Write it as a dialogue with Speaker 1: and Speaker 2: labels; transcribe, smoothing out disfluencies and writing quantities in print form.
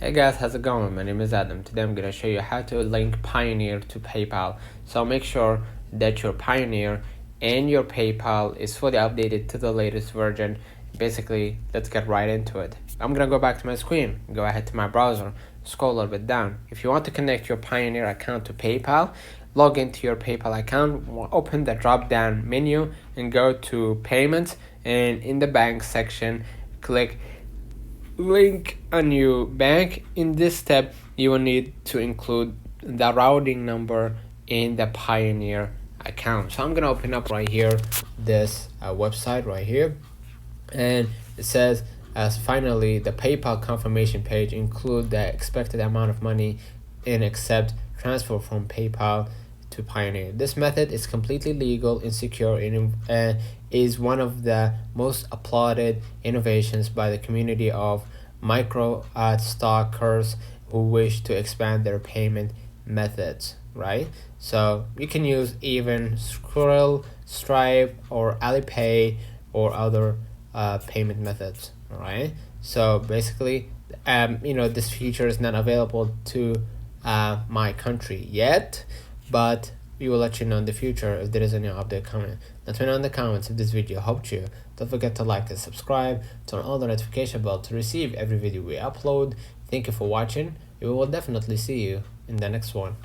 Speaker 1: Hey guys, how's it going? My name is Adam. Today I'm going to show you how to link Payoneer to PayPal. So make sure that your Payoneer and your PayPal is fully updated to the latest version. Basically, let's get right into it. I'm going to go back to my screen, go ahead to my browser, scroll a little bit down. If you want to connect your Payoneer account to PayPal, log into your PayPal account, open the drop down menu and go to payments, and in the bank section, click link a new bank. In this step, you will need to include the routing number in the Payoneer account. So I'm gonna open up right here this website right here, and it says as finally the PayPal confirmation page include the expected amount of money and accept transfer from PayPal to Payoneer. This method is completely legal and secure and is one of the most applauded innovations by the community of micro stockers who wish to expand their payment methods, right? So you can use even Skrill, Stripe, or Alipay or other payment methods, all right? So basically, this feature is not available to my country yet, but we will let you know in the future if there is any update coming. Let me know in the comments if this video helped you. Don't forget to like and subscribe, turn on the notification bell to receive every video we upload. Thank you for watching. We will definitely see you in the next one.